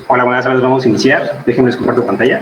Hola, buenas tardes, vamos a iniciar. Déjenme compartir pantalla.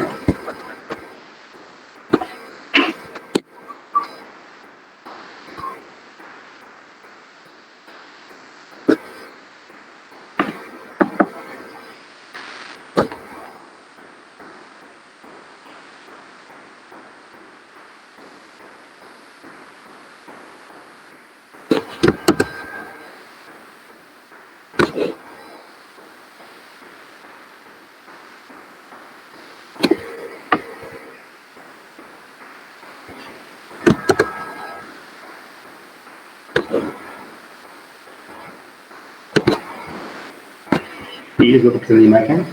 Y les voy a compartir la imagen.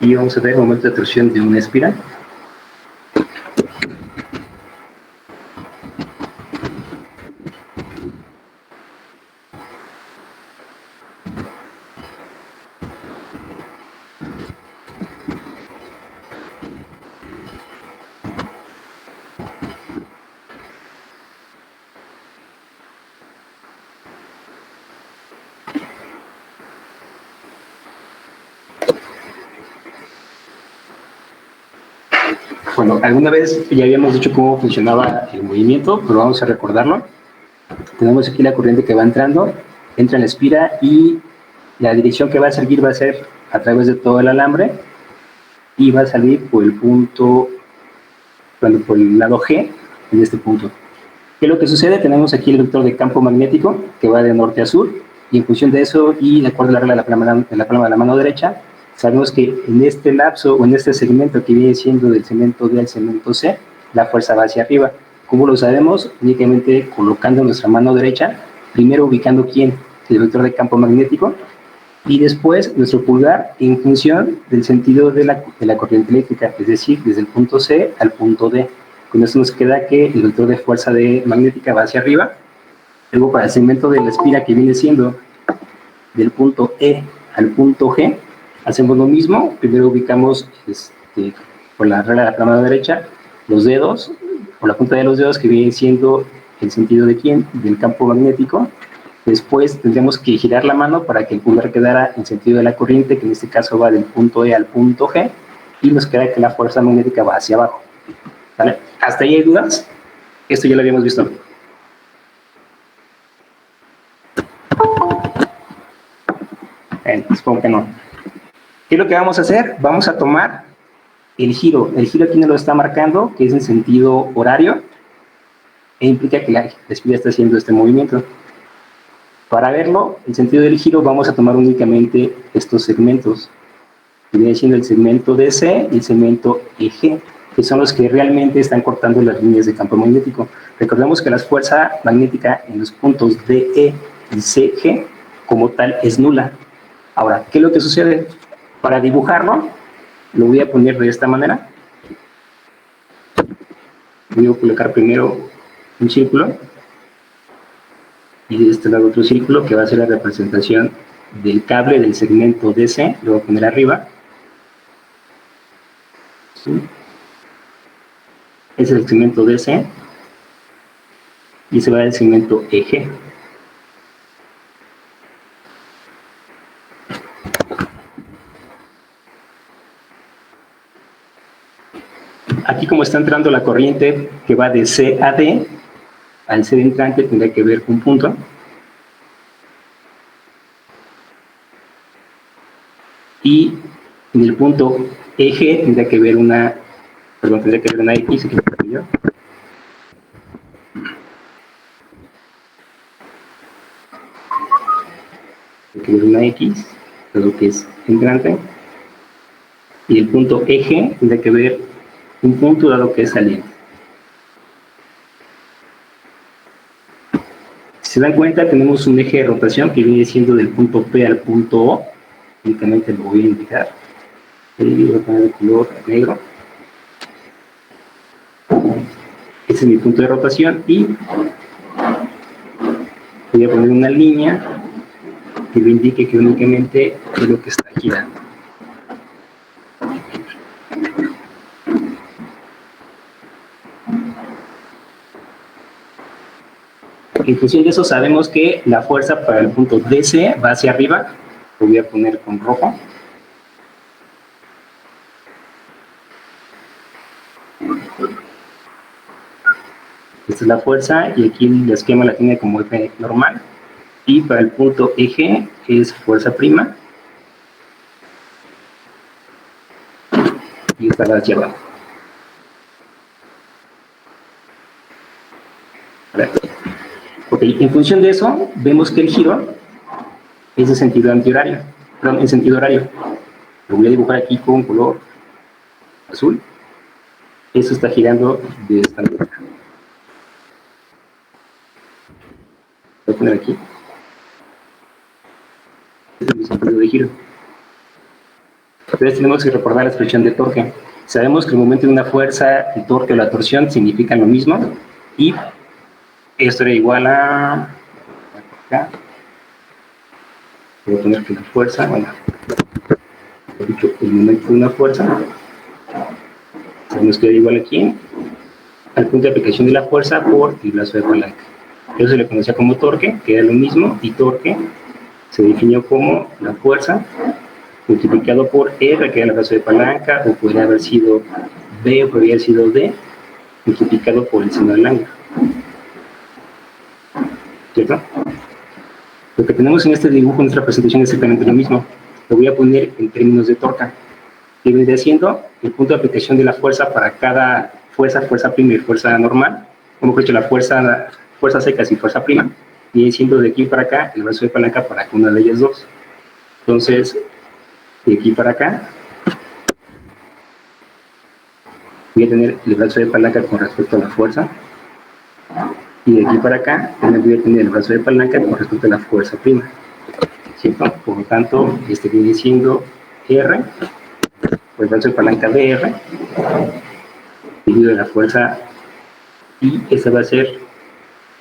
Y vamos a ver el momento de torsión de una espiral. Bueno, alguna vez ya habíamos dicho cómo funcionaba el movimiento, pero vamos a recordarlo. Tenemos aquí la corriente que va entrando, entra en la espira y la dirección que va a seguir va a ser a través de todo el alambre y va a salir por el punto, bueno, por el lado G en este punto. ¿Qué es lo que sucede? Tenemos aquí el vector de campo magnético que va de norte a sur y en función de eso y de acuerdo a la regla de la palma de la mano derecha, sabemos que en este lapso o en este segmento que viene siendo del segmento D al segmento C, la fuerza va hacia arriba. ¿Cómo lo sabemos? Únicamente colocando nuestra mano derecha, primero ubicando quién, el vector de campo magnético, y después nuestro pulgar en función del sentido de la corriente eléctrica, es decir, desde el punto C al punto D. Con eso nos queda que el vector de fuerza magnética va hacia arriba. Luego para el segmento de la espira que viene siendo del punto E al punto G, hacemos lo mismo. Primero ubicamos por la regla de la mano derecha los dedos, por la punta de los dedos que viene siendo el sentido de quién, del campo magnético. Después tendremos que girar la mano para que el pulgar quedara en sentido de la corriente, que en este caso va del punto E al punto G, y nos queda que la fuerza magnética va hacia abajo. ¿Vale? ¿Hasta ahí hay dudas? Esto ya lo habíamos visto. Supongo que no. ¿Qué es lo que vamos a hacer? Vamos a tomar el giro. El giro aquí nos lo está marcando, que es en sentido horario, e implica que la espira está haciendo este movimiento. Para verlo, el sentido del giro, vamos a tomar únicamente estos segmentos, que viene siendo el segmento DC y el segmento EG, que son los que realmente están cortando las líneas de campo magnético. Recordemos que la fuerza magnética en los puntos DE y CG, como tal, es nula. Ahora, ¿qué es lo que sucede? Para dibujarlo, lo voy a poner de esta manera. Voy a colocar primero un círculo y de este lado otro círculo que va a ser la representación del cable del segmento DC. Lo voy a poner arriba. ¿Sí? Ese es el segmento DC y se va al segmento EG. Aquí, como está entrando la corriente que va de C a D, al ser entrante tendrá que ver un punto. Y en el punto eje tendrá que ver una X, aquí lo yo. Tendrá que ver una X, lo que es entrante. Y el punto eje tendrá que ver un punto dado que es saliente. Si se dan cuenta, tenemos un eje de rotación que viene siendo del punto P al punto O. Únicamente lo voy a indicar. Voy a poner el color negro. Ese es mi punto de rotación y Voy a poner una línea que me indique que únicamente es lo que está girando. En función de eso sabemos que la fuerza para el punto DC va hacia arriba. Lo voy a poner con rojo. Esta es la fuerza y aquí el esquema la tiene como F normal. Y para el punto eje es fuerza prima. Y esta va hacia abajo. Ok, en función de eso, vemos que el giro es de sentido antihorario, perdón, en sentido horario. Lo voy a dibujar aquí con color azul. Eso está girando de esta manera. Voy a poner aquí. Este es mi sentido de giro. Entonces tenemos que recordar la expresión de torque. Sabemos que el momento de una fuerza, el torque o la torsión significan lo mismo. Y esto era igual a... acá. Voy a poner que la fuerza, bueno, he dicho el momento de una fuerza, sabemos que era igual aquí al punto de aplicación de la fuerza por el brazo de palanca. Eso se le conocía como torque, que era lo mismo, y torque se definió como la fuerza multiplicado por R, que era el brazo de palanca, o podría haber sido B, o podría haber sido D, multiplicado por el seno del ángulo. ¿Cierto? Lo que tenemos en este dibujo, en nuestra presentación, es exactamente lo mismo. Lo voy a poner en términos de torque. Que vendría siendo el punto de aplicación de la fuerza para cada fuerza, fuerza prima y fuerza normal. Como he dicho, la fuerza secas y fuerza prima, viene siendo de aquí para acá el brazo de palanca para cada una de ellas dos. Entonces, de aquí para acá, voy a tener el brazo de palanca con respecto a la fuerza. Y de aquí para acá, también voy a tener el brazo de palanca con respecto a la fuerza prima. ¿Cierto? Por lo tanto, este viene siendo R, el brazo de palanca de R, dividido de la fuerza, y esta va a ser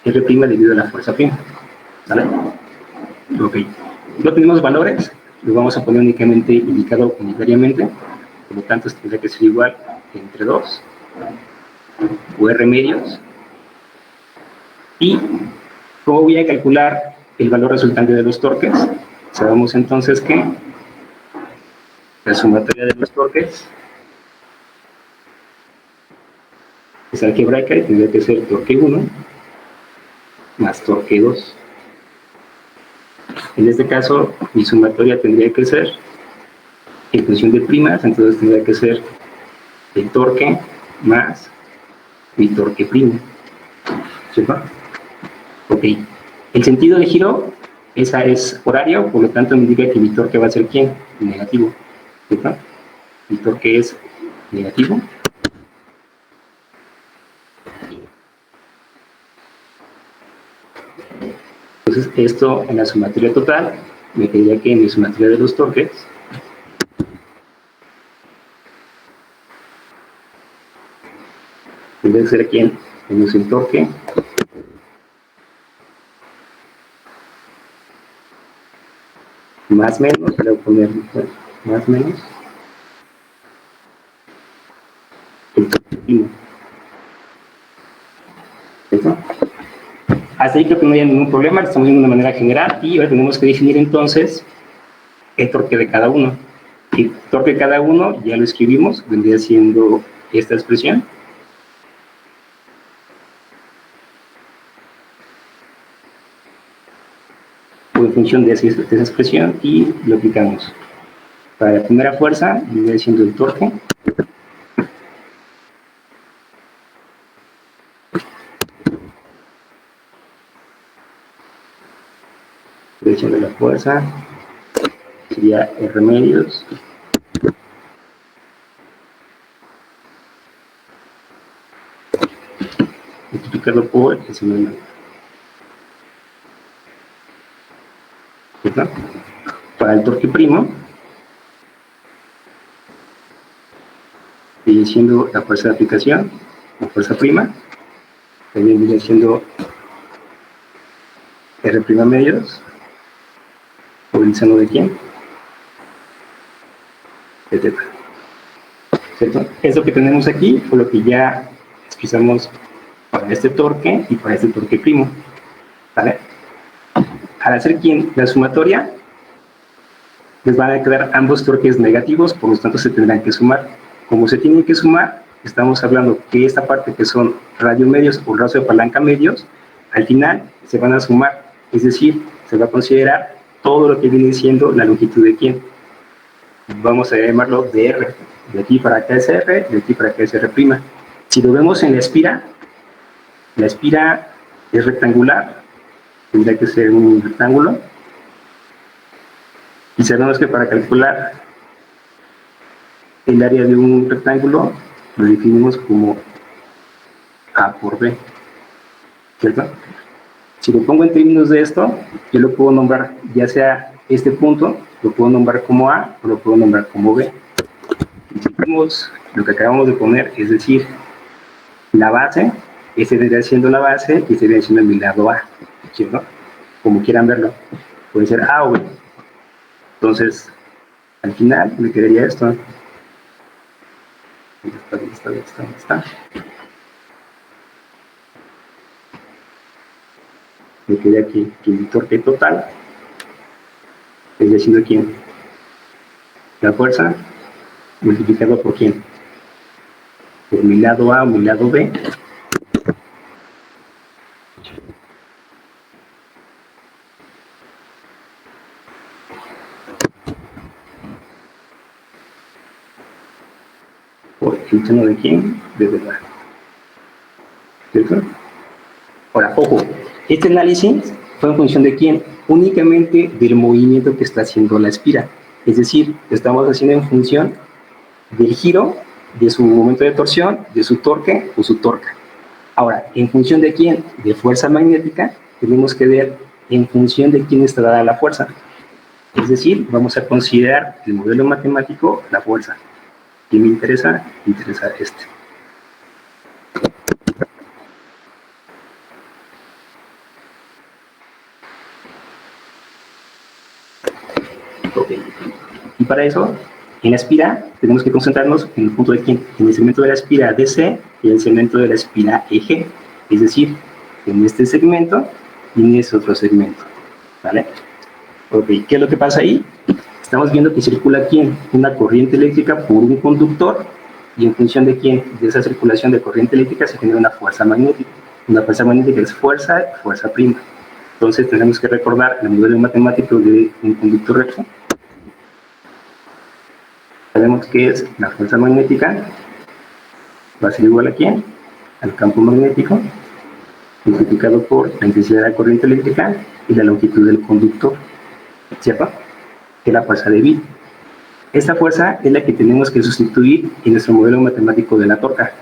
R' debido a la fuerza prima. ¿Vale? Ok. No tenemos valores, lo vamos a poner únicamente indicado unitariamente, por lo tanto, esto tendría que ser igual entre 2, o R medios. Y ¿cómo voy a calcular el valor resultante de los torques? Sabemos entonces que la sumatoria de los torques es algebraica y tendría que ser torque 1 más torque 2. En este caso, mi sumatoria tendría que ser en función de primas, entonces tendría que ser el torque más mi torque primo. ¿Cierto? Ok. El sentido de giro, esa es horario, por lo tanto me indica que mi torque va a ser ¿quién? Negativo. ¿Cierto? Mi torque es negativo. Entonces, esto en la sumatoria total me quedaría que en mi sumatoria de los torques tendría que ser aquí en menos el torque más menos, le voy a poner más menos el torque primo. ¿Cierto? Hasta ahí creo que no hay ningún problema, lo estamos viendo de una manera general y ahora tenemos que definir entonces el torque de cada uno. El torque de cada uno ya lo escribimos, vendría siendo esta expresión. O en función de esa expresión y lo aplicamos. Para la primera fuerza vendría siendo el torque. Dirección de la fuerza sería R medios multiplicado por el seno del ángulo. ¿Cierto? Para el torque primo viene siendo la fuerza de aplicación, la fuerza prima, también viene siendo R' medios por el seno de quién? De teta. ¿Cierto? Eso que tenemos aquí fue lo que ya expresamos para este torque y para este torque primo. ¿Vale? Al hacer la sumatoria, les van a quedar ambos torques negativos, por lo tanto se tendrán que sumar. Como se tienen que sumar, estamos hablando que esta parte que son radiomedios o radio de palanca medios, al final se van a sumar, es decir, se va a considerar todo lo que viene siendo la longitud de quién. Vamos a llamarlo dr. De aquí para acá es r, de aquí para acá es r'. Si lo vemos en la espira es rectangular, tendría que ser un rectángulo. Y sabemos que para calcular el área de un rectángulo lo definimos como A por B, ¿cierto? Si lo pongo en términos de esto, yo lo puedo nombrar, ya sea este punto, lo puedo nombrar como A o lo puedo nombrar como B. Y si vemos lo que acabamos de poner, es decir, la base, este vendría siendo la base y este vendría siendo mi lado A, ¿cierto? Como quieran verlo, puede ser A o B. Entonces, al final me quedaría esto. ¿Dónde está? Me queda aquí que el torque total es decir, ¿quién? La fuerza multiplicado por quién? Por mi lado A o mi lado B. Por el seno de quién? De verdad. ¿Cierto? Ahora, ojo, este análisis fue en función de quién? Únicamente del movimiento que está haciendo la espira. Es decir, estamos haciendo en función del giro, de su momento de torsión, de su torque o su torca. Ahora, en función de quién? De fuerza magnética, tenemos que ver en función de quién está dada la fuerza. Es decir, vamos a considerar el modelo matemático la fuerza. ¿Quién me interesa? Me interesa este. Ok. Y para eso, en la espira, tenemos que concentrarnos en el punto de quién. En el segmento de la espira DC y el segmento de la espira EG. Es decir, en este segmento y en ese otro segmento. ¿Vale? Ok, ¿qué es lo que pasa ahí? Estamos viendo que circula quién, una corriente eléctrica por un conductor y en función de quién, de esa circulación de corriente eléctrica se genera una fuerza magnética. Una fuerza magnética es fuerza prima. Entonces tenemos que recordar el modelo matemático de un conductor recto. Sabemos que es la fuerza magnética, va a ser igual a quién, al campo magnético, multiplicado por la intensidad de la corriente eléctrica y la longitud del conductor, ¿cierto? Que es la fuerza de Biot. Esta fuerza es la que tenemos que sustituir en nuestro modelo matemático de la torca.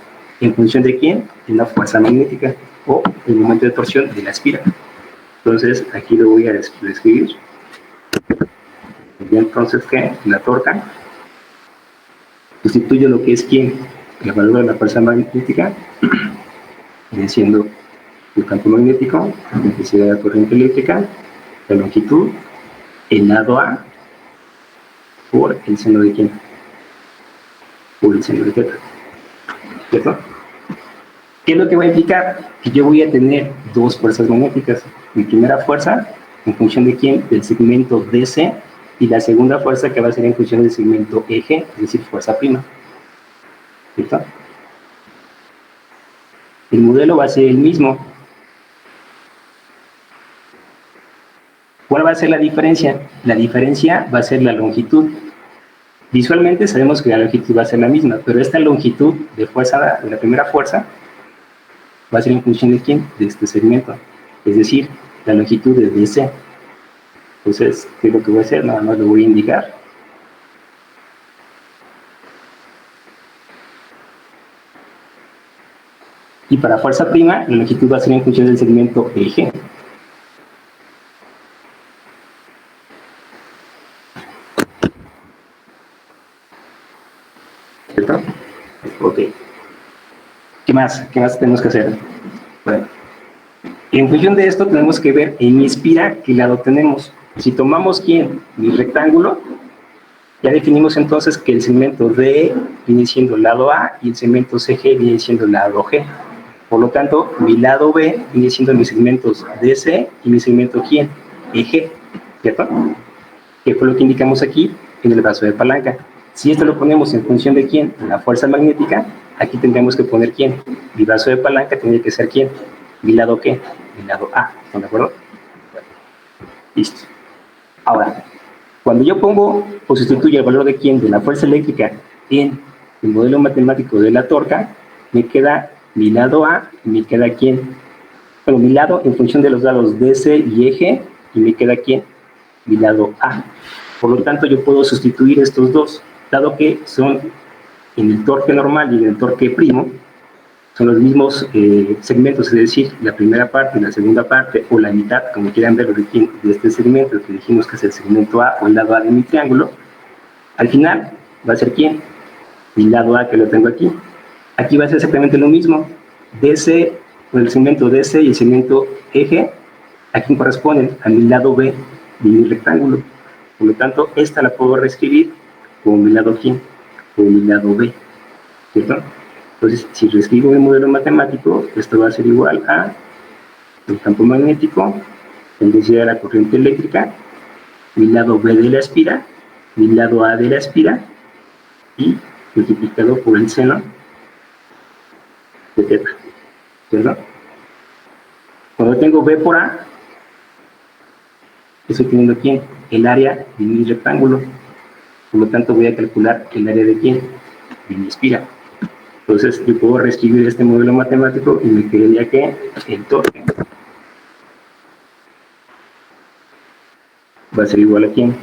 ¿En función de quién? En la fuerza magnética o el momento de torsión de la espira. Entonces, aquí lo voy a describir. Y entonces, ¿qué? La torca sustituye lo que es quién, el valor de la fuerza magnética, viene siendo el campo magnético, la intensidad de la corriente eléctrica, la longitud, el lado A, por el seno de quién, por el seno de teta, ¿cierto? ¿Qué es lo que va a implicar? Que yo voy a tener dos fuerzas magnéticas. Mi primera fuerza, en función de quién, del segmento DC, y la segunda fuerza que va a ser en función del segmento EG, es decir, fuerza prima. ¿Cierto? El modelo va a ser el mismo. ¿Cuál va a ser la diferencia? La diferencia va a ser la longitud. Visualmente sabemos que la longitud va a ser la misma, pero esta longitud de fuerza, de la primera fuerza, va a ser en función de quién, de este segmento. Es decir, la longitud de DC. Entonces, ¿qué es lo que voy a hacer? Nada más lo voy a indicar. Y para fuerza prima, la longitud va a ser en función del segmento EG. ¿Cierto? Ok. ¿Qué más? ¿Qué más tenemos que hacer? Bueno, En función de esto tenemos que ver en mi espira qué lado tenemos. Si tomamos ¿quién? Mi rectángulo, ya definimos entonces que el segmento D viene siendo el lado A y el segmento CG viene siendo el lado G. Por lo tanto, mi lado B viene siendo mis segmentos DC y mi segmento ¿quién? EG, ¿cierto? Que fue lo que indicamos aquí en el brazo de palanca. Si esto lo ponemos en función de quién, la fuerza magnética, aquí tendríamos que poner quién. Mi brazo de palanca tendría que ser quién. Mi lado qué, mi lado A, ¿están de acuerdo? Listo. Ahora, cuando yo pongo o sustituyo el valor de quién, de la fuerza eléctrica, en el modelo matemático de la torca, me queda mi lado A y me queda quién. Bueno, mi lado en función de los lados DC y eje, y me queda quién, mi lado A. Por lo tanto, yo puedo sustituir estos dos, dado que son en el torque normal y en el torque primo, son los mismos segmentos, es decir, la primera parte y la segunda parte, o la mitad, como quieran verlo, de este segmento, que dijimos que es el segmento A o el lado A de mi triángulo. Al final, va a ser ¿quién? Mi lado A, que lo tengo aquí. Aquí va a ser exactamente lo mismo. DC, o el segmento DC y el segmento eje, aquí corresponden a mi lado B de mi rectángulo. Por lo tanto, esta la puedo reescribir como mi lado ¿quién? Como mi lado B, ¿cierto? Entonces, si reescribo el modelo matemático, esto va a ser igual a el campo magnético, la intensidad de la corriente eléctrica, mi lado B de la espira, mi lado A de la espira, y multiplicado por el seno de teta, ¿cierto? Cuando tengo B por A, estoy teniendo ¿quién? El área de mi rectángulo. Por lo tanto, voy a calcular el área de ¿quién? De mi espira. Entonces, yo puedo reescribir este modelo matemático y me quedaría que el torque va a ser igual a ¿quién?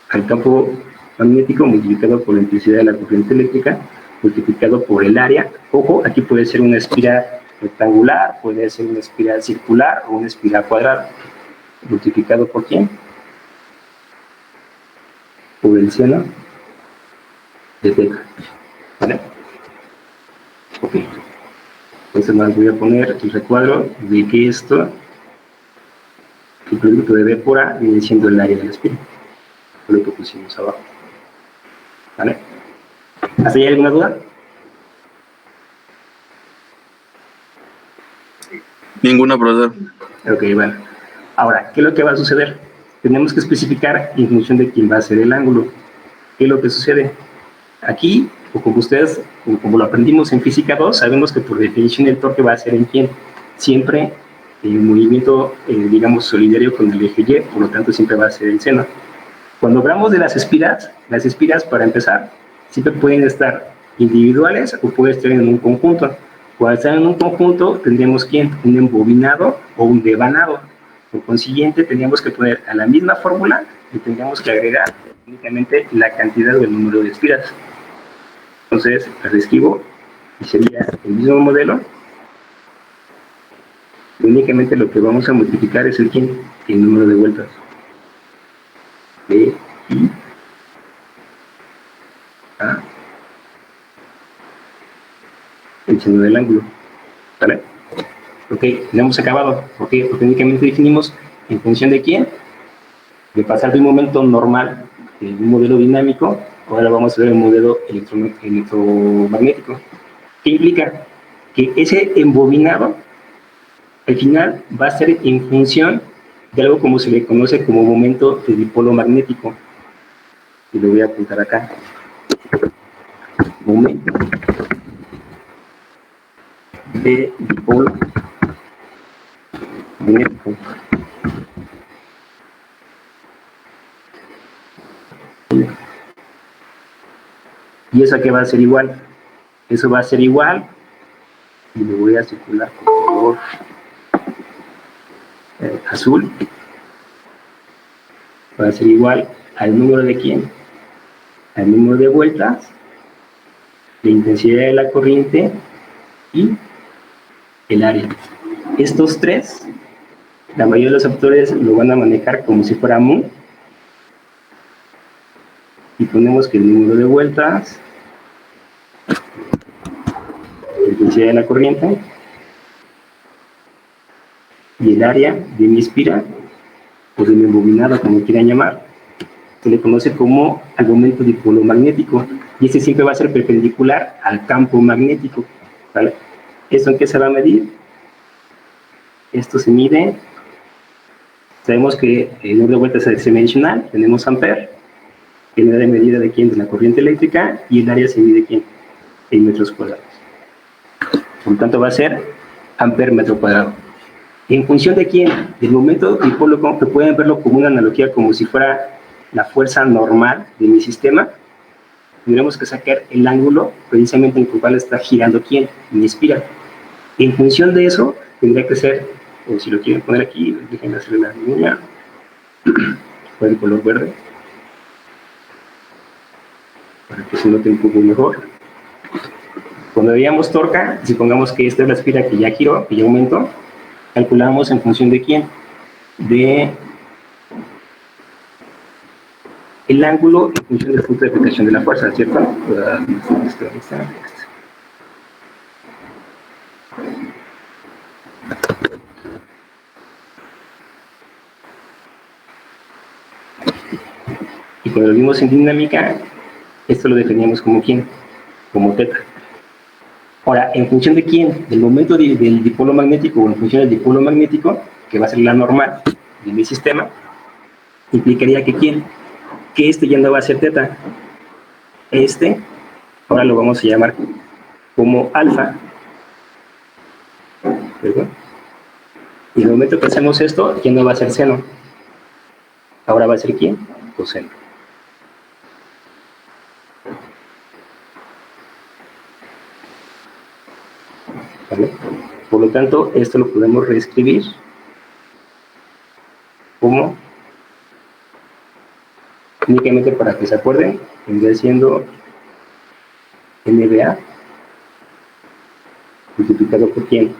Al campo magnético multiplicado por la intensidad de la corriente eléctrica, multiplicado por el área. Ojo, aquí puede ser una espira rectangular, puede ser una espira circular o una espira cuadrada. Multiplicado por ¿quién? Por el seno de teta. ¿Vale? Ok. Entonces más voy a poner el recuadro de que esto, el producto de B por A, viene siendo el área de la espira. Fue lo que pusimos abajo. ¿Vale? ¿Hasta ahí hay alguna duda? Ninguna, profesor. Ok, bueno. Ahora, ¿qué es lo que va a suceder? Tenemos que especificar en función de quién va a ser el ángulo. ¿Qué es lo que sucede? Aquí, o como ustedes, como lo aprendimos en física 2, sabemos que por definición el torque va a ser en quién. Siempre el movimiento, digamos, solidario con el eje Y, por lo tanto siempre va a ser el seno. Cuando hablamos de las espiras, para empezar, siempre pueden estar individuales o pueden estar en un conjunto. Cuando están en un conjunto, tendríamos ¿quién? Un embobinado o un devanado. Por consiguiente, tendríamos que poner a la misma fórmula y tendríamos que agregar únicamente la cantidad o el número de espiras. Entonces, la reescribo y sería el mismo modelo. Únicamente lo que vamos a multiplicar es el ¿quién? El número de vueltas. B, I, A, el seno del ángulo. ¿Vale? Ok, ya hemos acabado. ¿Por qué? Porque únicamente definimos en función de quién. De pasar de un momento normal, de un modelo dinámico, ahora vamos a ver el modelo electromagnético. ¿Qué implica? Que ese embobinado, al final, va a ser en función de algo como se le conoce como momento de dipolo magnético. Y lo voy a apuntar acá. Momento de dipolo magnético. ¿Y eso a qué va a ser igual? Eso va a ser igual, y lo voy a circular con color azul, va a ser igual al número de quién, al número de vueltas, la intensidad de la corriente y el área. Estos tres, la mayoría de los autores lo van a manejar como si fuera mu, y ponemos que el número de vueltas, la intensidad de la corriente y el área de mi espira, o de mi embobinado, como quieran llamar, se le conoce como al momento dipolo magnético, y este siempre va a ser perpendicular al campo magnético, ¿vale? ¿Esto en qué se va a medir? Esto se mide, sabemos que el número de vueltas semidimensional, tenemos ampere, que es la medida de quién, de la corriente eléctrica, y el área se mide quién, en metros cuadrados. Por lo tanto va a ser ampere metro cuadrado. ¿En función de quién? Del momento dipolo, que pueden verlo como una analogía, como si fuera la fuerza normal de mi sistema, tendremos que sacar el ángulo precisamente en el cual está girando quién, mi espiral. En función de eso, tendría que ser, o si lo quieren poner aquí, déjenme hacer una línea, con el color verde, para que se note un poco mejor. Cuando veíamos torca, si pongamos que esta es la espira que ya giró, que ya aumentó, calculamos en función de quién, de el ángulo en función del punto de aplicación de la fuerza, ¿cierto? Y cuando lo vimos en dinámica, esto lo definíamos como quién, como teta. Ahora, en función de quién, del momento del dipolo magnético o en función del dipolo magnético, que va a ser la normal de mi sistema, implicaría que quién, que este ya no va a ser teta. Este, ahora lo vamos a llamar como alfa. ¿Verdad? Y en el momento que hacemos esto, ya no va a ser seno. Ahora va a ser quién, coseno. ¿Vale? Por lo tanto, esto lo podemos reescribir como, únicamente para que se acuerden, vendría siendo NBA multiplicado por quién,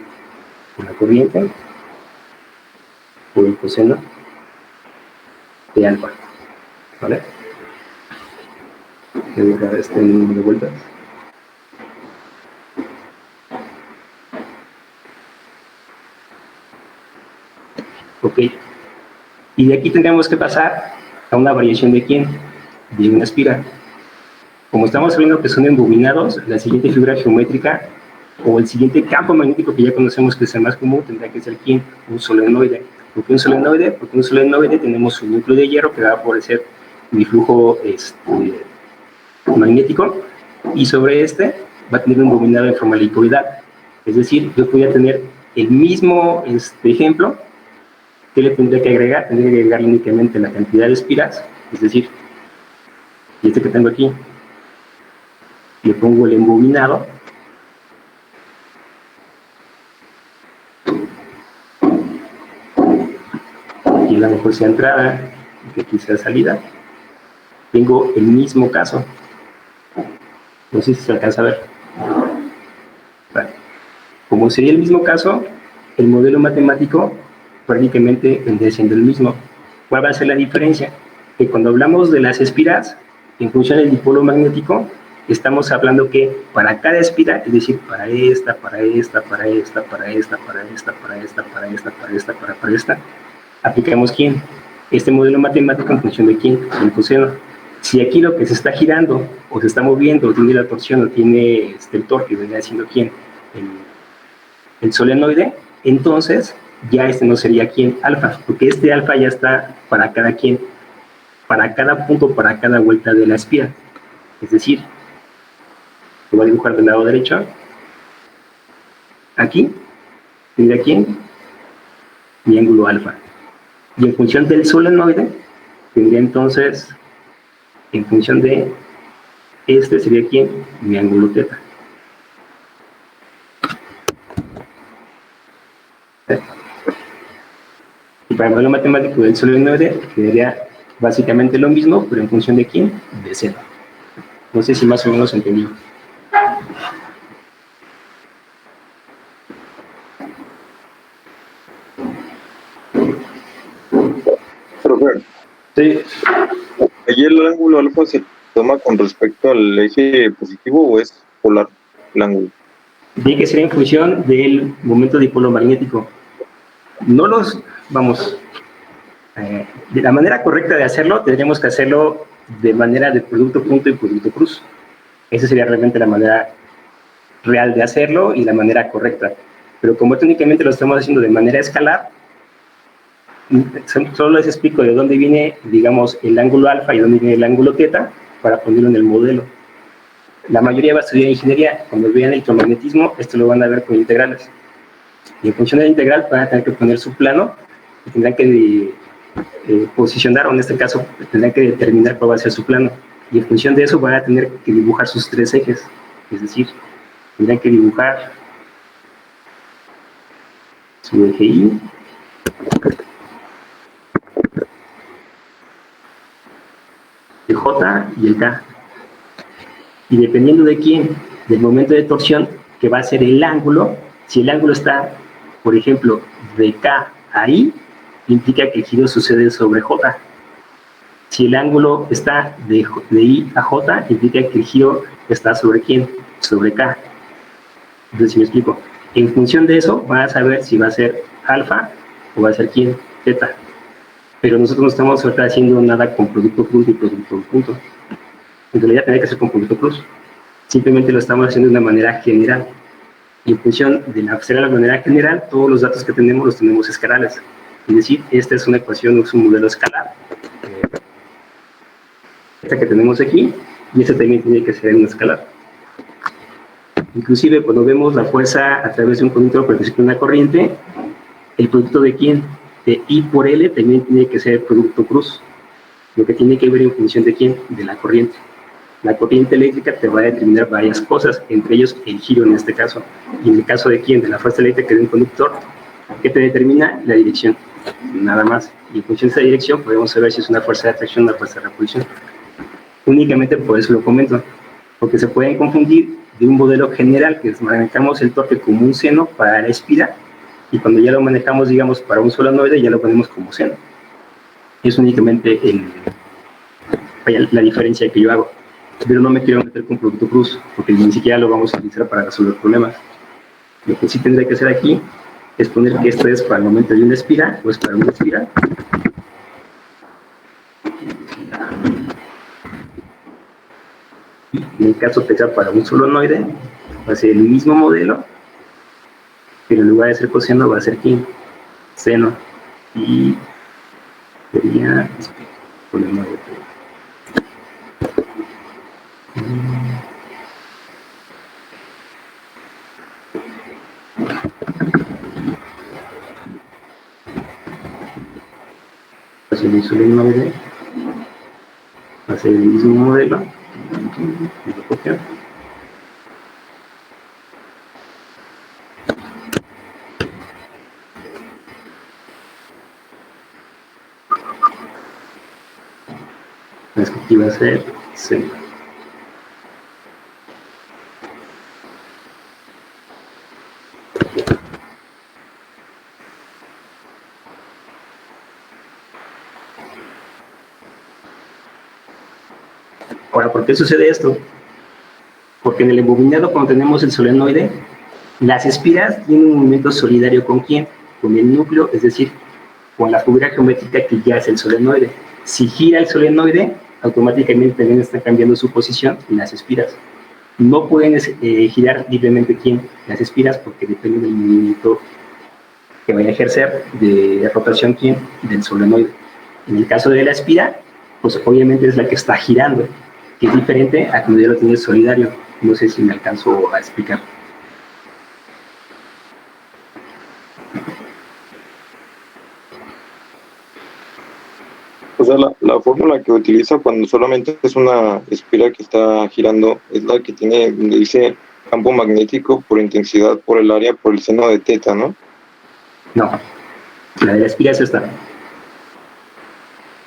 por la corriente, por el coseno de alfa. ¿Vale? Voy a dejar este número de vueltas. Ok, y de aquí tendríamos que pasar a una variación de quién, de una espira. Como estamos viendo que son embobinados, la siguiente figura geométrica o el siguiente campo magnético que ya conocemos que es el más común tendría que ser quién, un solenoide. ¿Por qué un solenoide? Porque un solenoide tenemos un núcleo de hierro que va a favorecer mi flujo magnético, y sobre este va a tener un embobinado en forma helicoidal. Es decir, yo voy a tener el mismo ejemplo. ¿Qué le tendría que agregar? Tendría que agregar únicamente la cantidad de espiras, es decir, y este que tengo aquí, le pongo el embobinado, aquí a lo mejor sea entrada, y que aquí sea salida. Tengo el mismo caso. No sé si se alcanza a ver. Vale. Como sería el mismo caso, el modelo matemático prácticamente vendría siendo el mismo. ¿Cuál va a ser la diferencia? Que cuando hablamos de las espiras, en función del dipolo magnético, estamos hablando que para cada espira, es decir, para esta, para esta, para esta, para esta, para esta, para esta, para esta, para esta, para esta, aplicamos quién, este modelo matemático en función de quién, el coseno. Si aquí lo que se está girando, o se está moviendo, o tiene la torsión, o tiene el torque, vendría siendo quién, el solenoide, entonces ya este no sería quién, alfa, porque este alfa ya está para cada quien, para cada punto, para cada vuelta de la espira. Es decir, lo voy a dibujar del lado derecho. Aquí tendría quién, mi ángulo alfa. Y en función del solenoide, tendría entonces, en función de este sería quién, mi ángulo teta. Y para el modelo matemático del solenoide quedaría básicamente lo mismo, pero en función de quién, de cero. No sé si más o menos entendí. Profe, Sí. ¿allí el ángulo alfa se toma con respecto al eje positivo o es polar el ángulo? Tiene que ser en función del momento dipolo magnético. No los, vamos, de la manera correcta de hacerlo, tendríamos que hacerlo de manera de producto punto y producto cruz. Esa sería realmente la manera real de hacerlo y la manera correcta. Pero como técnicamente lo estamos haciendo de manera escalar, solo les explico de dónde viene, digamos, el ángulo alfa y dónde viene el ángulo teta para ponerlo en el modelo. La mayoría va a estudiar ingeniería. Cuando vean electromagnetismo, esto lo van a ver con integrales. Y en función de la integral van a tener que poner su plano y tendrán que posicionar, o en este caso tendrán que determinar cuál va a ser su plano. Y en función de eso van a tener que dibujar sus tres ejes. Es decir, tendrán que dibujar su eje Y, el J y el K. Y dependiendo de quién, del momento de torsión, que va a ser el ángulo, si el ángulo está, por ejemplo, de K a I, implica que el giro sucede sobre J. Si el ángulo está de I a J, implica que el giro está sobre quién, sobre K. Entonces, si me explico, en función de eso, van a saber si va a ser alfa o va a ser quién, teta. Pero nosotros no estamos ahorita haciendo nada con producto punto y producto punto. En realidad tendría que ser con producto cruz. Simplemente lo estamos haciendo de una manera general. Y en función de hacer la manera general, todos los datos que tenemos los tenemos escalares. Es decir, esta es una ecuación, es un modelo escalar. Esta que tenemos aquí, y esta también tiene que ser un escalar. Inclusive cuando vemos la fuerza a través de un conductor por ejemplo una corriente, el producto de quién, de I por L, también tiene que ser producto cruz. Lo que tiene que ver en función de quién, de la corriente. La corriente eléctrica te va a determinar varias cosas, entre ellos el giro en este caso. Y en el caso de quién, de la fuerza eléctrica de un conductor, ¿qué te determina? La dirección, nada más. Y en función de esa dirección podemos saber si es una fuerza de atracción o una fuerza de repulsión. Únicamente por eso lo comento, porque se pueden confundir de un modelo general que manejamos el torque como un seno para la espira, y cuando ya lo manejamos, digamos, para un solenoide, ya lo ponemos como seno. Es únicamente la diferencia que yo hago. Pero no me quiero meter con producto cruz, porque ni siquiera lo vamos a utilizar para resolver problemas. Lo que sí tendré que hacer aquí es poner que esto es para el momento de una espira, o es para una espira. Y en el caso que sea para un solenoide, va a ser el mismo modelo, pero en lugar de ser coseno va a ser ¿quién? Seno. Y sería solenoide. Va a ser un solenoide, va a ser el mismo modelo. Es que aquí va a ser seno. Ahora, ¿por qué sucede esto? Porque en el embobinado, cuando tenemos el solenoide, las espiras tienen un movimiento solidario ¿con quién? Con el núcleo, es decir, con la figura geométrica que ya es el solenoide. Si gira el solenoide, automáticamente también están cambiando su posición las espiras. No pueden girar libremente ¿quién? Las espiras, porque depende del movimiento que vaya a ejercer de rotación ¿quién? Del solenoide. En el caso de la espira, pues obviamente es la que está girando, que es diferente a cuando ya lo tiene solidario. No sé si me alcanzo a explicar. O sea, la fórmula que utiliza cuando solamente es una espira que está girando es la que tiene, donde dice campo magnético por intensidad, por el área, por el seno de teta, ¿no? No, la de la espira es esta.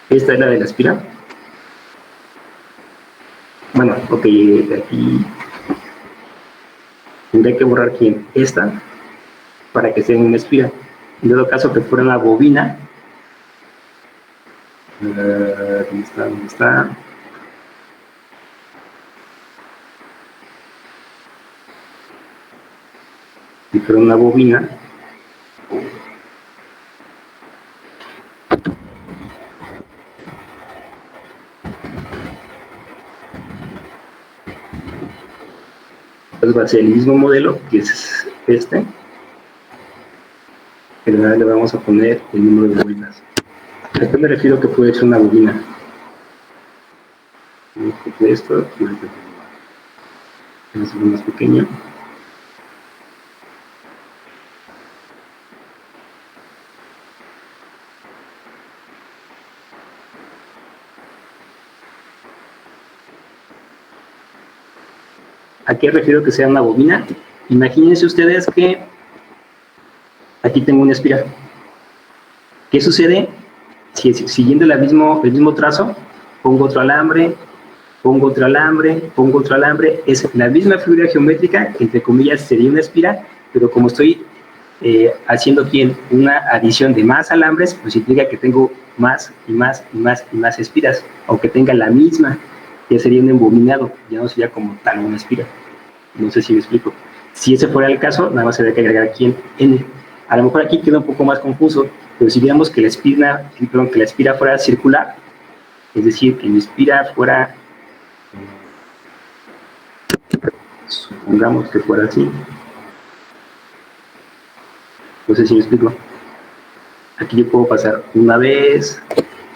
Esta es la de la espira. Bueno, ok, de aquí tendré que borrar ¿quién? Esta, para que sea una espira. En todo caso, que fuera una bobina. ¿Dónde está? ¿Dónde está? Si fuera una bobina, Entonces va a ser el mismo modelo, que es este, pero ahora le vamos a poner el número de vueltas. ¿A qué me refiero que puede ser una bobina? Esto, y ahorita vamos a hacerlo más pequeño. ¿A qué refiero que sea una bobina? Imagínense ustedes que aquí tengo una espiral. ¿Qué sucede? Si siguiendo el mismo trazo, pongo otro alambre, pongo otro alambre, pongo otro alambre, es la misma figura geométrica, que entre comillas sería una espiral, pero como estoy haciendo aquí una adición de más alambres, pues implica que tengo más y más y más y más espiras, aunque tenga la misma, ya sería un embobinado, ya no sería como tal una espiral. No sé si me explico. Si ese fuera el caso, nada más habría que agregar aquí en N. A lo mejor aquí queda un poco más confuso, pero si viéramos que la espira fuera circular, es decir, que mi espira fuera, supongamos que fuera así, no sé si me explico. Aquí yo puedo pasar una vez,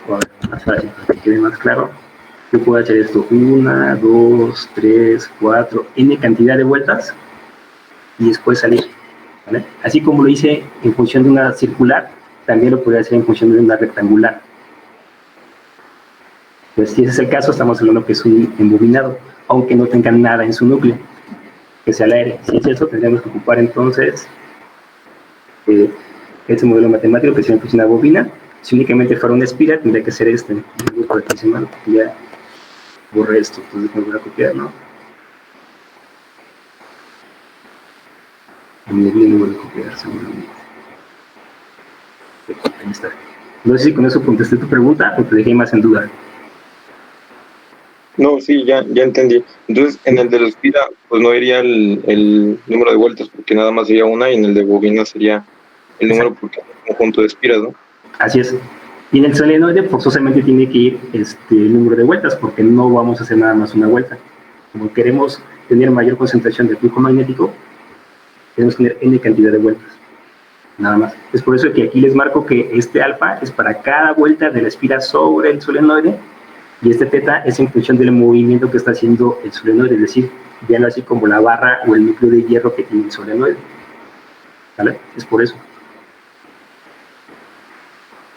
o a ver, más fácil, para que quede más claro. Yo puedo hacer esto 1, 2, 3, 4, N cantidad de vueltas y después salir. ¿Vale? Así como lo hice en función de una circular, también lo podría hacer en función de una rectangular. Pues si ese es el caso, estamos hablando que es un embobinado, aunque no tenga nada en su núcleo, que sea el aire. Si es eso, tendríamos que ocupar entonces este modelo matemático que sería una bobina. Si únicamente fuera una espira, tendría que ser este. Por aquí, ya borré esto, entonces me voy a copiar, ¿no? Muy bien, lo voy a copiar seguramente. Ahí está. No sé si con eso contesté tu pregunta o te dejé más en duda. No, sí, ya entendí. Entonces, en el de la espira, pues no iría el número de vueltas, porque nada más sería una, y en el de bobina sería el número porque es un conjunto de espiras, ¿no? Así es. Y en el solenoide forzosamente tiene que ir el número de vueltas, porque no vamos a hacer nada más una vuelta. Como queremos tener mayor concentración de flujo magnético, tenemos que tener n cantidad de vueltas. Nada más. Es por eso que aquí les marco que este alfa es para cada vuelta de la espira sobre el solenoide, y este teta es en función del movimiento que está haciendo el solenoide, es decir, véanlo así como la barra o el núcleo de hierro que tiene el solenoide. ¿Vale? Es por eso.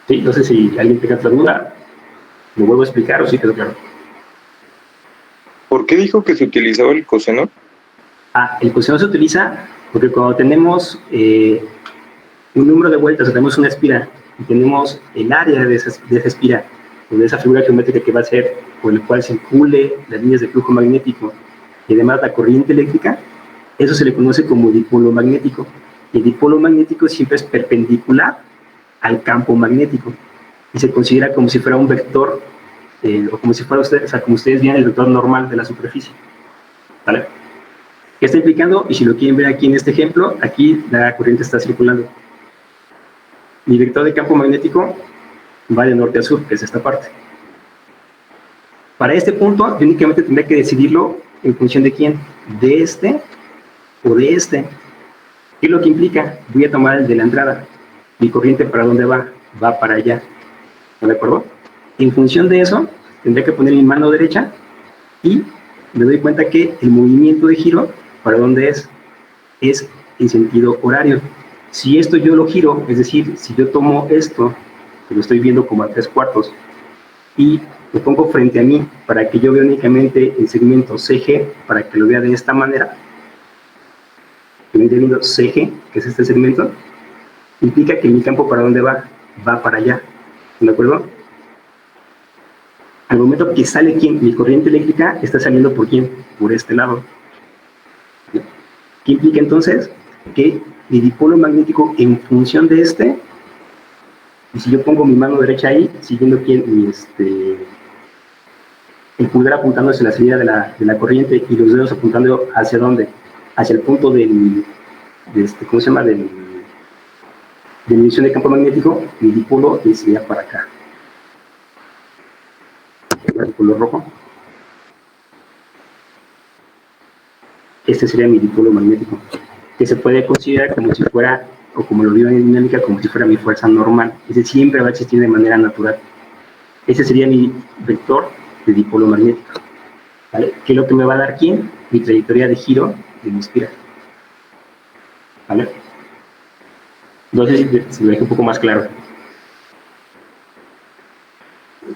Sí, no sé si alguien tenga otra duda, ¿lo vuelvo a explicar o sí quedó claro? ¿Por qué dijo que se utilizaba el coseno? El coseno se utiliza porque cuando tenemos un número de vueltas, o tenemos una espira, y tenemos el área de esa espira, o de esa figura geométrica que va a ser por el cual circule las líneas de flujo magnético, y además la corriente eléctrica, eso se le conoce como dipolo magnético. Y el dipolo magnético siempre es perpendicular al campo magnético, y se considera como si fuera un vector, o como si fuera ustedes, o sea, como ustedes vean el vector normal de la superficie. ¿Vale? ¿Qué está implicando? Y si lo quieren ver aquí en este ejemplo, aquí la corriente está circulando. Mi vector de campo magnético va de norte a sur, que es esta parte. Para este punto, yo únicamente tendré que decidirlo en función de quién, de este o de este. ¿Qué es lo que implica? Voy a tomar el de la entrada. Mi corriente, ¿para dónde va? Va para allá. ¿De acuerdo? En función de eso, tendré que poner mi mano derecha y me doy cuenta que el movimiento de giro, ¿para dónde es? Es en sentido horario. Si esto yo lo giro, es decir, si yo tomo esto, que lo estoy viendo como a 3/4, y lo pongo frente a mí para que yo vea únicamente el segmento CG, para que lo vea de esta manera, que viene viendo CG, que es este segmento, implica que mi campo, ¿para dónde va? Va para allá. ¿De acuerdo? Al momento que sale mi corriente eléctrica, está saliendo ¿por quién? Por este lado. ¿Qué implica entonces? Que mi dipolo magnético en función de este, y si yo pongo mi mano derecha ahí, siguiendo el pulgar apuntando hacia la salida de la corriente y los dedos apuntando hacia dónde, hacia el punto ¿cómo se llama? De medición de campo magnético, mi dipolo sería para acá. El color rojo. Este sería mi dipolo magnético, que se puede considerar como si fuera, o como lo veo en dinámica, como si fuera mi fuerza normal. Ese siempre va a existir de manera natural. Ese sería mi vector de dipolo magnético, ¿vale? ¿Qué es lo que me va a dar quién? Mi trayectoria de giro de mi espiral, ¿vale? No sé si lo dejo un poco más claro.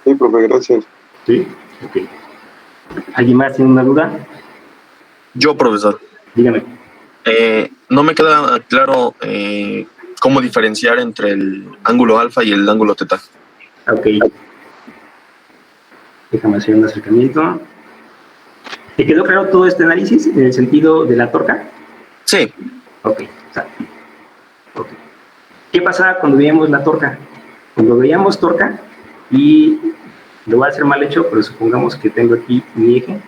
Sí, profe, gracias. ¿Sí? Ok. ¿Alguien más tiene una duda? Yo, profesor. Dígame. No me queda claro cómo diferenciar entre el ángulo alfa y el ángulo teta. Ok. Déjame hacer un acercamiento. ¿Te quedó claro todo este análisis en el sentido de la torca? Sí. Ok. Ok. ¿Qué pasaba cuando veíamos la torca? Cuando veíamos torca, y lo voy a hacer mal hecho, pero supongamos que tengo aquí mi eje.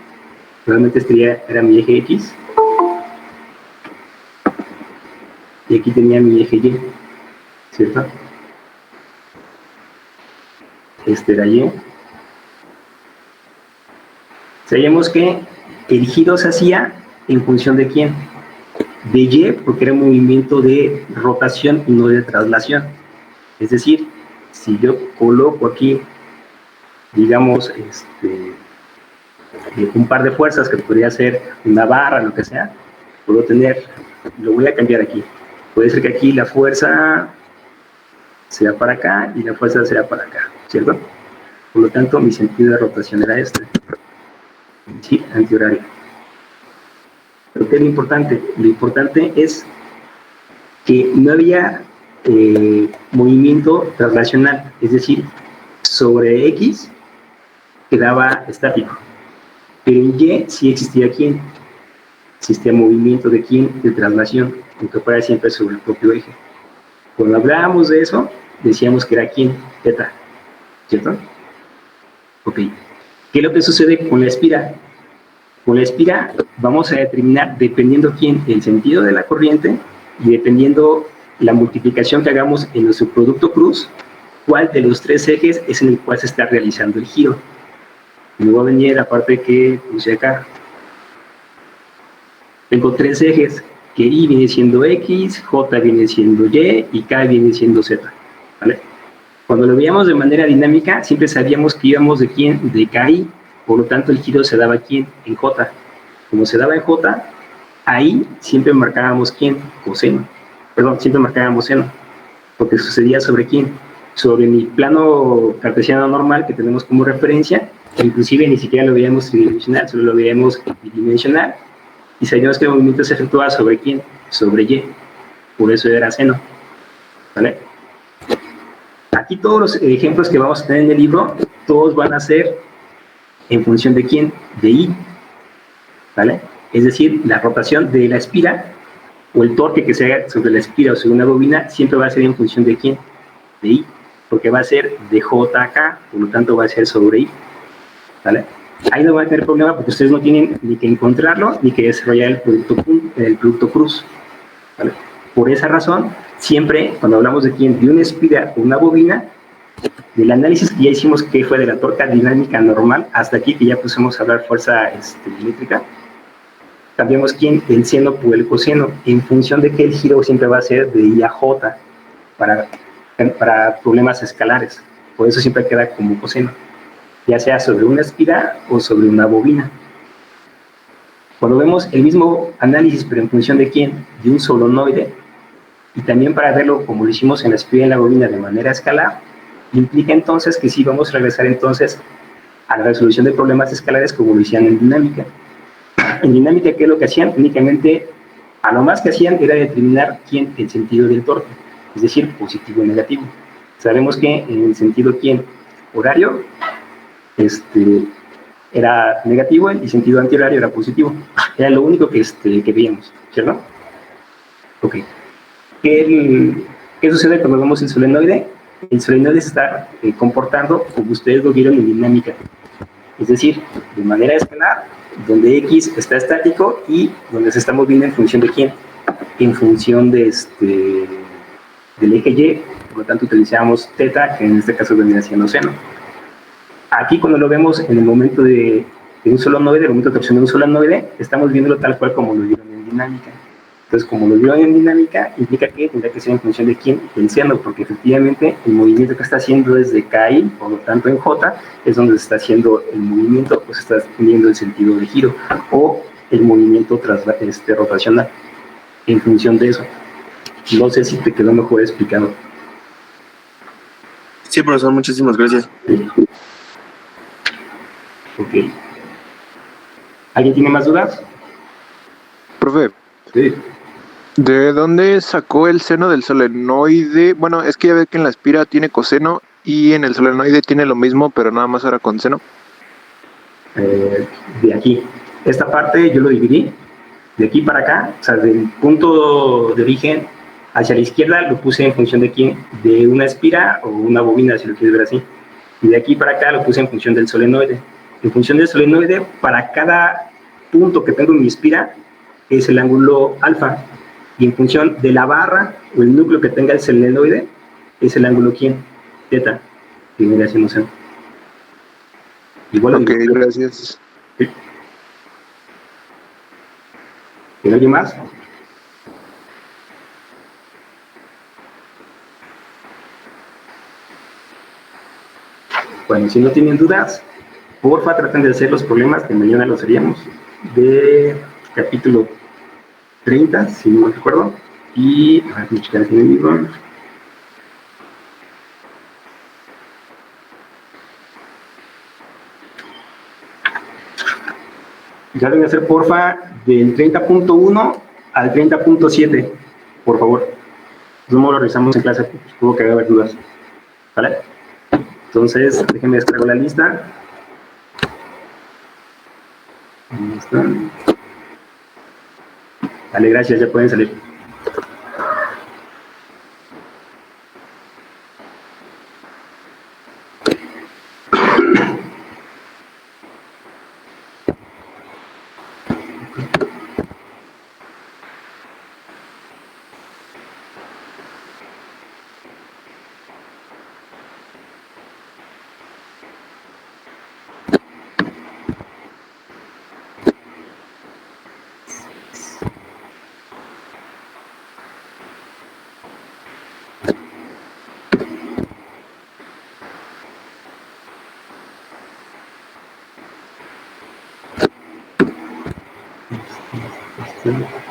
Realmente este era mi eje X. Y aquí tenía mi eje Y, ¿cierto? Este era Y. Sabíamos que el giro se hacía en función de quién. De Y, porque era un movimiento de rotación y no de traslación. Es decir, si yo coloco aquí, digamos, un par de fuerzas que podría ser una barra, lo que sea, puedo tener, lo voy a cambiar aquí. Puede ser que aquí la fuerza sea para acá y la fuerza sea para acá, ¿cierto? Por lo tanto, mi sentido de rotación era este. Sí, antihorario. Pero ¿qué es lo importante? Lo importante es que no había movimiento traslacional, es decir, sobre X quedaba estático. Pero en Y sí existía quién, existía movimiento de quién, de traslación, aunque fuera siempre sobre el propio eje. Cuando hablábamos de eso, decíamos que era quién, teta, ¿cierto? Ok. ¿Qué es lo que sucede con la espira? Con la espira vamos a determinar, dependiendo quién, el sentido de la corriente y dependiendo la multiplicación que hagamos en nuestro producto cruz, cuál de los tres ejes es en el cual se está realizando el giro. Y luego va a venir la parte que puse acá. Tengo tres ejes, que I viene siendo X, J viene siendo Y K viene siendo Z, ¿vale? Cuando lo veíamos de manera dinámica, siempre sabíamos que íbamos de quién, de KI, por lo tanto el giro se daba quién, en J. Como se daba en J, ahí siempre marcábamos quién, coseno. Perdón, siempre marcábamos seno, porque sucedía sobre quién, sobre mi plano cartesiano normal que tenemos como referencia, inclusive ni siquiera lo veíamos tridimensional, solo lo veíamos bidimensional, y sabíamos que el movimiento se efectuaba sobre quién, sobre Y, por eso era seno, ¿vale? Aquí todos los ejemplos que vamos a tener en el libro, todos van a ser en función de quién, de I, ¿vale? Es decir, la rotación de la espira, o el torque que se haga sobre la espira o sobre una bobina, siempre va a ser en función de quién, de I, porque va a ser de J a K, por lo tanto va a ser sobre I, ¿vale? Ahí no va a tener problema porque ustedes no tienen ni que encontrarlo ni que desarrollar el producto cruz, ¿vale? Por esa razón, siempre cuando hablamos de quién, de una espira o una bobina, del análisis que ya hicimos que fue de la torca dinámica normal, hasta aquí que ya pusimos a hablar fuerza eléctrica, cambiamos quién, el seno por el coseno, en función de que el giro siempre va a ser de I a J para problemas escalares, por eso siempre queda como coseno, ya sea sobre una espira o sobre una bobina. Cuando vemos el mismo análisis, pero en función de quién, de un solenoide, y también para verlo como lo hicimos en la espira y en la bobina de manera escalar, implica entonces que sí vamos a regresar entonces a la resolución de problemas escalares como lo hacían en dinámica. En dinámica, ¿qué es lo que hacían? Únicamente, a lo más que hacían era determinar quién, el sentido del torque, es decir, positivo y negativo. Sabemos que en el sentido quién, horario, era negativo y sentido antihorario era positivo. Era lo único que veíamos, ¿cierto? Ok. ¿Qué sucede cuando vemos el solenoide? El solenoide se está comportando como ustedes lo vieron en dinámica. Es decir, de manera escalar, donde X está estático y donde se está moviendo en función de quién. En función de del eje Y, por lo tanto utilizamos teta, que en este caso vendría siendo seno. Aquí cuando lo vemos en el momento de de un solenoide, el momento de torsión de un solenoide, estamos viéndolo tal cual como lo vieron en dinámica. Entonces, como lo vieron en dinámica, implica que tendrá que ser en función de quién, del seno, porque efectivamente el movimiento que está haciendo desde KI, por lo tanto en J, es donde se está haciendo el movimiento, pues está teniendo el sentido de giro, o el movimiento rotacional, en función de eso. No sé si te quedó mejor explicado. Sí, profesor, muchísimas gracias. ¿Sí? Ok. ¿Alguien tiene más dudas? Profe, Sí. ¿de dónde sacó el seno del solenoide? Bueno, es que ya ve que en la espira tiene coseno y en el solenoide tiene lo mismo, pero nada más ahora con seno. De aquí. Esta parte yo lo dividí de aquí para acá, o sea, del punto de origen hacia la izquierda lo puse en función de quién, de una espira o una bobina, si lo quieres ver así. Y de aquí para acá lo puse en función del solenoide. En función del solenoide, para cada punto que tengo en mi espira, es el ángulo alfa. Y en función de la barra o el núcleo que tenga el solenoide, es el ángulo quién, teta, que viene haciendo seno. Igual Ok, gracias. ¿Tiene alguien más? Bueno, si no tienen dudas, porfa traten de hacer los problemas que mañana los haríamos de capítulo 30, si no me recuerdo. Y a ver, checar aquí en el libro. Ya deben hacer, porfa, del 30.1 al 30.7, por favor. No lo revisamos en clase, pues, tuvo que haber dudas. ¿Vale? Entonces, déjenme descargar la lista. Ahí está. Vale, gracias, ya pueden salir. Sí.